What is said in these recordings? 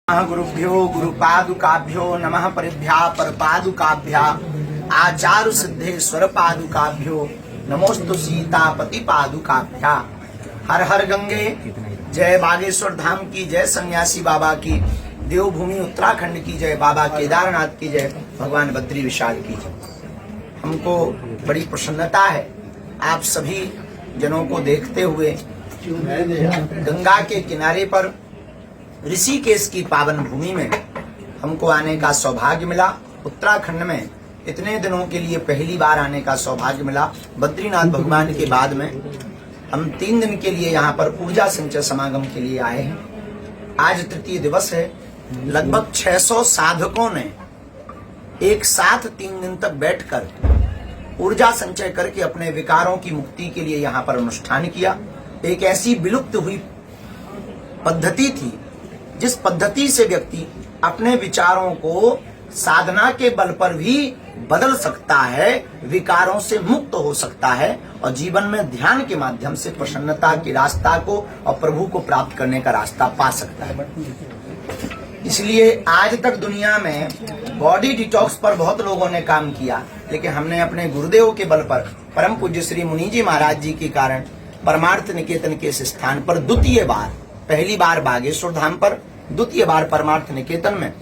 गुरुभ्यो गुरुपादुकाभ्यो नमः परिभ्या परपादुकाभ्या आचारु सिद्धेश्वर पादुकाभ्यो नमोस्तु सीतापति पादुकाभ्या। हर हर गंगे, जय बागेश्वर धाम की जय, सन्यासी बाबा की, देवभूमि उत्तराखंड की जय, बाबा केदारनाथ की जय, भगवान बद्री विशाल की जय। हमको बड़ी प्रसन्नता है आप सभी जनों को देखते हुए गंगा के किनारे पर ऋषिकेश की पावन भूमि में हमको आने का सौभाग्य मिला। उत्तराखंड में इतने दिनों के लिए पहली बार आने का सौभाग्य मिला। बद्रीनाथ भगवान के बाद में हम 3 दिन के लिए यहाँ पर ऊर्जा संचय समागम के लिए आए हैं। आज तृतीय दिवस है। लगभग 600 साधकों ने एक साथ 3 दिन तक बैठकर ऊर्जा संचय करके अपने विकारों की मुक्ति के लिए यहाँ पर अनुष्ठान किया। एक ऐसी विलुप्त हुई पद्धति थी जिस पद्धति से व्यक्ति अपने विचारों को साधना के बल पर भी बदल सकता है, विकारों से मुक्त हो सकता है और जीवन में ध्यान के माध्यम से प्रसन्नता के रास्ता को और प्रभु को प्राप्त करने का रास्ता पा सकता है। इसलिए आज तक दुनिया में बॉडी डिटॉक्स पर बहुत लोगों ने काम किया, लेकिन हमने अपने गुरुदेव के बल पर, परम पूज्य श्री मुनि जी महाराज जी के कारण परमार्थ निकेतन के इस स्थान पर द्वितीय बार, पहली बार बागेश्वर धाम पर, द्वितीय बार परमार्थ निकेतन में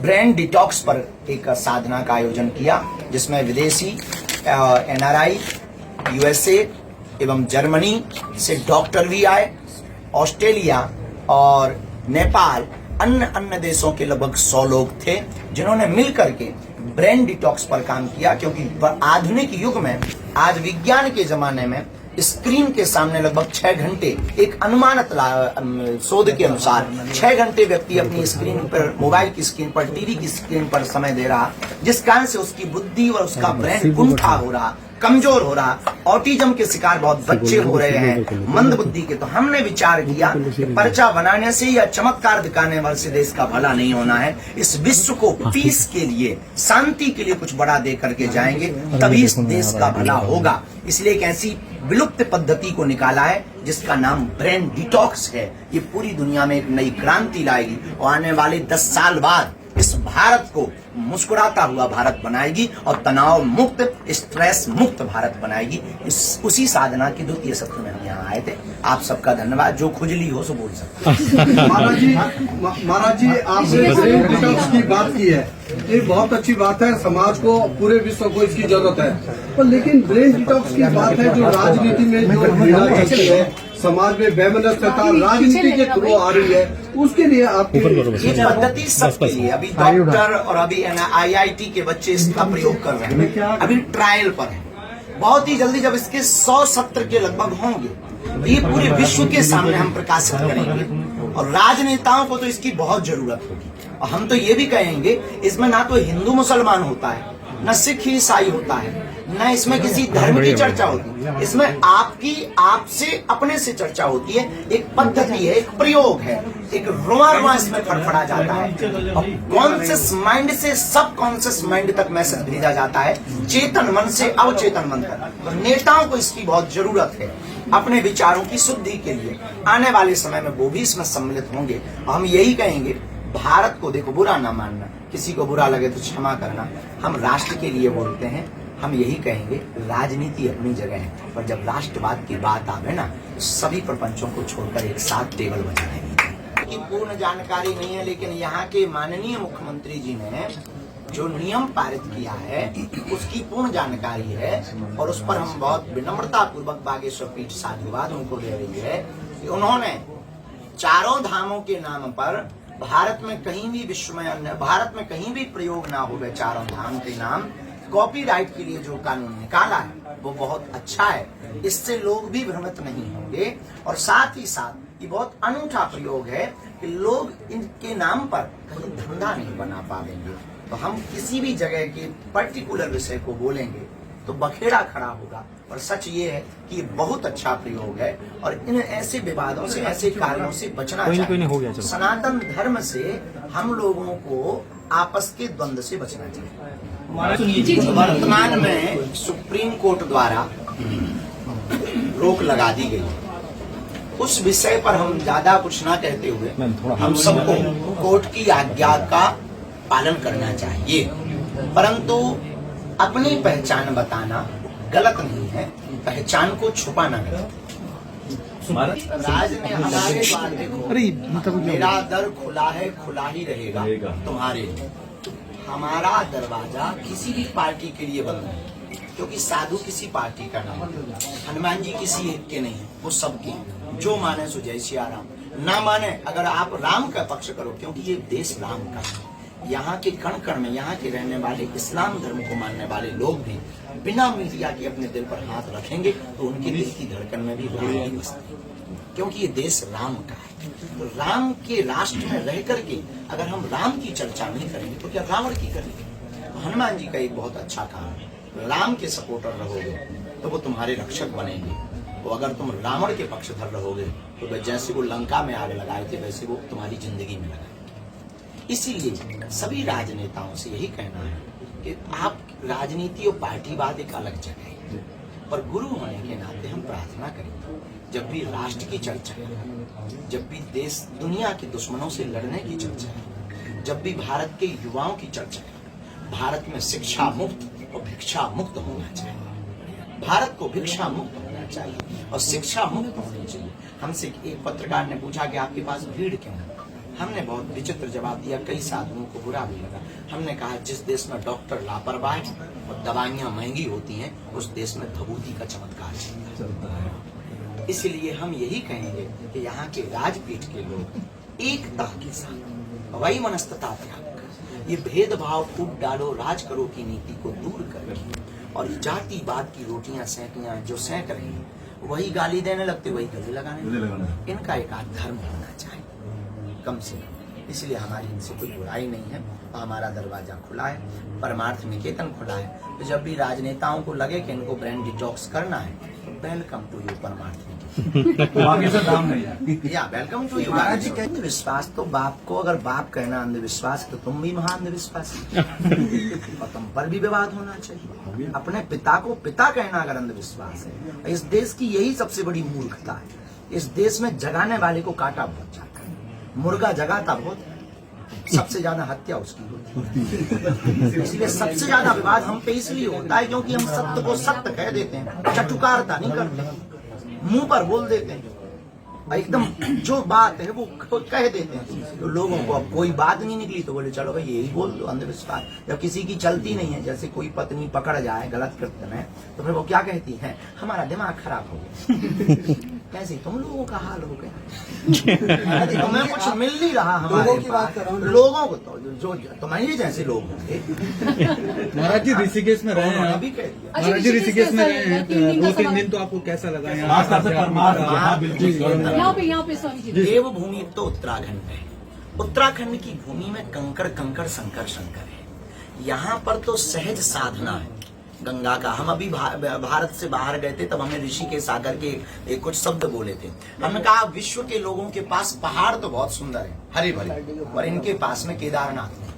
ब्रेन डिटॉक्स पर एक साधना का आयोजन किया, जिसमें विदेशी NRI, USA एवं जर्मनी से डॉक्टर भी आए, ऑस्ट्रेलिया और नेपाल, अन्य देशों के लगभग 100 लोग थे जिन्होंने मिलकर के ब्रेन डिटॉक्स पर काम किया। क्योंकि आधुनिक युग में, आज विज्ञान के जमाने में स्क्रीन के सामने लगभग 6 घंटे, एक अनुमानित शोध के अनुसार 6 घंटे व्यक्ति अपनी स्क्रीन पर, मोबाइल की स्क्रीन पर, टीवी की स्क्रीन पर समय दे रहा, जिस कारण से उसकी बुद्धि और उसका ब्रेन कुंठा हो रहा, कमजोर हो रहा, ऑटिज्म के शिकार बहुत बच्चे हो रहे हैं, मंद बुद्धि के। तो हमने विचार किया कि पर्चा बनाने से या चमत्कार दिखाने वाले से देश का भला नहीं होना है। इस विश्व को पीस के लिए, शांति के लिए कुछ बड़ा दे करके जाएंगे, तभी इस देश का भला होगा। इसलिए एक ऐसी विलुप्त पद्धति को निकाला है जिसका नाम ब्रेन डिटॉक्स है। ये पूरी दुनिया में एक नई क्रांति लाएगी और आने वाले 10 साल बाद इस भारत को मुस्कुराता हुआ भारत बनाएगी और तनाव मुक्त, स्ट्रेस मुक्त भारत बनाएगी। उसी साधना की द्वितीय सत्र में हम यहाँ आए थे। आप सबका धन्यवाद। जो खुजली हो सो बोल सकते। महाराज जी, आपने ब्रेन डिटॉक्स की बात की है, ये बहुत अच्छी बात है। समाज को, पूरे विश्व को इसकी जरूरत है। पर लेकिन ब्रेन डिटॉक्स की बात है जो राजनीति में जो घृणा चलती है, समाज में वैमनस्यता राजनीति के थ्रू आ रही है, उसके लिए आपकी ये पद्धति सबके लिए, अभी डॉक्टर और अभी IIT के बच्चे इसका प्रयोग कर रहे हैं, अभी ट्रायल पर है। बहुत ही जल्दी जब इसके 100 सत्र के लगभग होंगे, ये पूरे विश्व के सामने हम प्रकाशित करेंगे और राजनेताओं को तो इसकी बहुत जरूरत होगी। और हम तो ये भी कहेंगे, इसमें ना तो हिंदू मुसलमान होता है, न सिख ईसाई होता है, न इसमें किसी धर्म की चर्चा होती है। इसमें आपकी, आपसे, अपने से चर्चा होती है। एक पद्धति है, एक प्रयोग है, एक रोमा इसमें फड़फड़ा जाता है और कॉन्शियस माइंड से सब कॉन्शियस माइंड तक मैसेज भेजा जाता है, चेतन मन से अवचेतन मन तक। तो नेताओं को इसकी बहुत जरूरत है अपने विचारों की शुद्धि के लिए। आने वाले समय में वो भी इसमें सम्मिलित होंगे। हम यही कहेंगे, भारत को देखो, बुरा ना मानना, किसी को बुरा लगे तो क्षमा करना। हम राष्ट्र के लिए बोलते हैं। हम यही कहेंगे, राजनीति अपनी जगह है, पर जब राष्ट्रवाद की बात आवे ना, सभी प्रपंचों को छोड़कर एक साथ टेबल बजाएंगे। की पूर्ण जानकारी नहीं है, लेकिन यहाँ के माननीय मुख्यमंत्री जी ने जो नियम पारित किया है उसकी पूर्ण जानकारी है और उस पर हम बहुत विनम्रता पूर्वक बागेश्वर पीठ साधुवाद उनको दे रही है कि उन्होंने चारों धामों के नाम पर भारत में कहीं भी, विश्व में, अन्य भारत में कहीं भी प्रयोग ना हो, चारों धाम के नाम, कॉपीराइट के लिए जो कानून निकाला है वो बहुत अच्छा है। इससे लोग भी भ्रमित नहीं होंगे और साथ ही साथ ये बहुत अनूठा प्रयोग है कि लोग इनके नाम पर कहीं धंधा नहीं बना पाएंगे। तो हम किसी भी जगह के पर्टिकुलर विषय को बोलेंगे तो बखेड़ा खड़ा होगा। और सच ये है कि ये बहुत अच्छा प्रयोग है और इन ऐसे विवादों से, ऐसे कार्यों से बचना चाहिए। सनातन धर्म से हम लोगों को आपस के द्वंद्व से बचना चाहिए। वर्तमान में सुप्रीम कोर्ट द्वारा रोक लगा दी गई उस विषय पर हम ज्यादा कुछ ना कहते हुए हम सबको कोर्ट की आज्ञा का पालन करना चाहिए, परंतु अपनी पहचान बताना गलत नहीं है, पहचान को छुपाना गलत है। राज ने हमारे द्वार देखो, मेरा दर खुला है, खुला ही रहेगा तुम्हारे लिए। हमारा दरवाजा किसी भी पार्टी के लिए बंद नहीं, क्योंकि साधु किसी पार्टी का नाम है, हनुमान जी किसी एक के नहीं, वो सबके। जो माने सो जय सिया राम, ना माने अगर आप राम का पक्ष करो, क्योंकि ये देश राम का है। यहाँ के कण कण में यहाँ के रहने वाले इस्लाम धर्म को मानने वाले लोग भी बिना मीडिया के अपने दिल पर हाथ रखेंगे तो उनके दिल की धड़कन में भी राम ही बसते, क्योंकि ये देश राम का है। तो राम के राष्ट्र में रह करके अगर हम राम की चर्चा नहीं करेंगे तो क्या रावण की करेंगे। तो हनुमान जी का एक बहुत अच्छा काम है, राम के सपोर्टर रहोगे तो वो तुम्हारे रक्षक बनेंगे। तो अगर तुम रावण के पक्षधर रहोगे तो जैसे वो लंका में आग लगाए थे वैसे वो तुम्हारी जिंदगी में लगाए। इसीलिए सभी राजनेताओं से यही कहना है कि आप राजनीति और पार्टीवाद एक अलग जगह है, पर गुरु होने के नाते हम प्रार्थना करेंगे जब भी राष्ट्र की चर्चा है, जब भी देश दुनिया के दुश्मनों से लड़ने की चर्चा है, जब भी भारत के युवाओं की चर्चा है, भारत में शिक्षा मुक्त और भिक्षा मुक्त होना चाहिए। भारत को भिक्षा मुक्त होना चाहिए और शिक्षा मुक्त होनी चाहिए। हमसे एक पत्रकार ने पूछा कि आपके पास भीड़ क्यों है। हमने बहुत विचित्र जवाब दिया, कई साधुओं को बुरा भी लगा। हमने कहा जिस देश में डॉक्टर लापरवाह और दवाइयां महंगी होती हैं उस देश में भभूति का चमत्कार चलता है। इसलिए हम यही कहेंगे कि यहाँ के राजपीठ के लोग एकता के साथ वही मनस्तता त्याग कर ये भेदभाव फूट डालो राज करो की नीति को दूर करके और जातिवाद की रोटियां सेकियां जो सेक रही हैं वही गाली देने लगते वही गले लगाने। इनका एक आध धर्म होना चाहिए कम से कम। इसलिए हमारी इनसे कोई बुराई नहीं है, हमारा दरवाजा खुला है, परमार्थ निकेतन खुला है। तो जब भी राजनेताओं को लगे कि इनको ब्रेन डिटॉक्स करना है तो welcome to you Parmarth Niketan. या वेलकम टू यू। महाराज जी कहते विश्वास तो बाप को, अगर बाप कहना अंधविश्वास तो तुम भी महाअंधविश्वासी और तुम पर भी विवाद होना चाहिए। अपने पिता को पिता कहना अगर अंधविश्वास है, इस देश की यही सबसे बड़ी मूर्खता है। इस देश में जगाने वाले को काटा बहुत जाता है, मुर्गा जगाता बहुत, सबसे ज्यादा हत्या उसकी होती है। इसलिए सबसे ज्यादा विवाद हम पे इसलिए होता है क्योंकि हम सत्य को सत्य कह देते हैं, चटुकारता नहीं करते, मुंह पर बोल देते हैं, एकदम जो बात है वो कह देते हैं। तो लोगों को अब कोई बात नहीं निकली तो बोले चलो भाई यही बोल दो, अंधविश्वास। जब किसी की चलती नहीं है, जैसे कोई पत्नी पकड़ जाए गलत कृत्य में तो फिर वो क्या कहती है, हमारा दिमाग खराब हो गया। कैसे तुम लोगों का हाल हो गया, तुम्हें कुछ मिल नहीं रहा हमारे पास। लोगों को तो जो तुम्हारे जैसे लोग होंगे। महाराज जी ऋषिकेश में रहे हैं, अभी कह दिया महाराज जी ऋषिकेश में रहे हैं 2-3 दिन, तो आपको कैसा लगा यहाँ पे स्वामी जी देवभूमि तो उत्तराखंड है। उत्तराखंड की भूमि में कंकड़ कंकड़ शंकर शंकर है। यहाँ पर तो सहज साधना है गंगा का। हम अभी भारत से बाहर गए थे तब हमने ऋषिकेश आकर के कुछ शब्द बोले थे। हमने कहा विश्व के लोगों के पास पहाड़ तो बहुत सुंदर है, हरे भरे, और इनके पास में केदारनाथ है।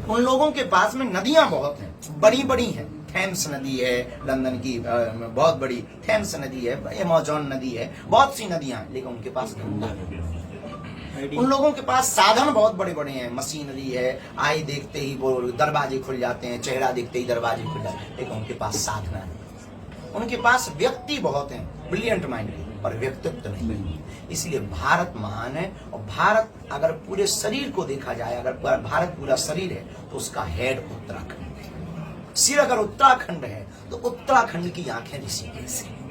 उन लोगों के पास में नदियां बहुत हैं, बड़ी बड़ी हैं। थेम्स नदी है, लंदन की बहुत बड़ी थेम्स नदी है, अमेज़न नदी है, बहुत सी नदियां हैं, लेकिन उनके पास गंगा नहीं। उन लोगों के पास साधन बहुत बड़े बड़े हैं, मशीनरी है, आए देखते ही वो दरवाजे खुल जाते हैं, चेहरा देखते ही दरवाजे खुल जाते हैं, लेकिन उनके पास साधना नहीं। उनके पास व्यक्ति बहुत हैं, ब्रिलियंट माइंड, पर व्यक्तित्व नहीं। इसलिए भारत महान है। और भारत अगर पूरे शरीर को देखा जाए, अगर भारत पूरा शरीर है तो उसका हेड उत्तराखंड है। सिर अगर उत्तराखंड है तो उत्तराखंड की आंखें ऋषिकेश है।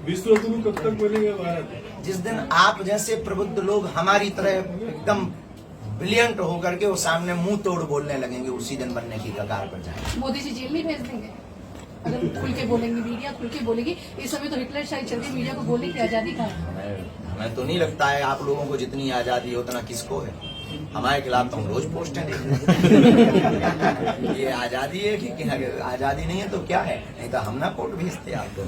विश्व गुरु कब तक बनेगा भारत? जिस दिन आप जैसे प्रबुद्ध लोग हमारी तरह एकदम ब्रिलियंट होकर के वो सामने मुंह तोड़ बोलने लगेंगे, उसी दिन बनने की कगार पर जाएंगे। मोदी जी जेल नहीं भेज देंगे अगर खुल के बोलेंगे, मीडिया खुल के बोलेगी। इस समय तो हिटलर शायद चल रही, मीडिया को बोलने की आजादी कहाँ है? हमें तो नहीं लगता है आप लोगों को जितनी आजादी है उतना किसको है। हमारे खिलाफ तो हम रोज पोस्टें देते हैं। ये आजादी है कि आजादी नहीं है तो क्या है, नहीं तो हम ना कोर्ट भेजते आपको।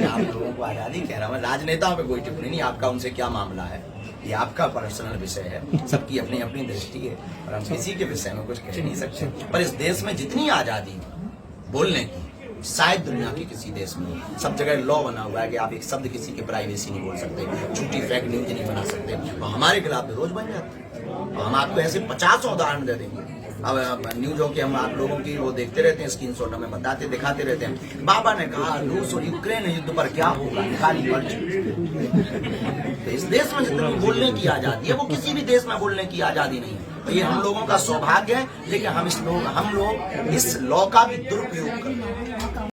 आप लोगों को आजादी कह रहा हूँ। राजनेताओं पे कोई टिप्पणी नहीं, आपका उनसे क्या मामला है ये आपका पर्सनल विषय है, सबकी अपनी अपनी दृष्टि है और हम किसी के विषय में कुछ कह नहीं सकते। पर इस देश में जितनी आजादी बोलने की शायद दुनिया के किसी देश में हो। सब जगह लॉ बना हुआ है कि आप एक शब्द किसी की प्राइवेसी नहीं बोल सकते, झूठी फेक न्यूज नहीं बना सकते। और हमारे खिलाफ तो रोज बन जाते हैं, और हम आपको ऐसे 50 उदाहरण दे देंगे। अब न्यूजों की हम आप लोगों की वो देखते रहते हैं, स्क्रीनशॉट हमें बताते दिखाते रहते हैं। बाबा ने कहा रूस और यूक्रेन युद्ध पर क्या होगा, निकाली पर्ची। तो इस देश में जितनी बोलने की आजादी है वो किसी भी देश में बोलने की आजादी नहीं है। तो ये हम लोगों का सौभाग्य है, लेकिन हम लोग इस लॉ का भी दुरुपयोग करते हैं।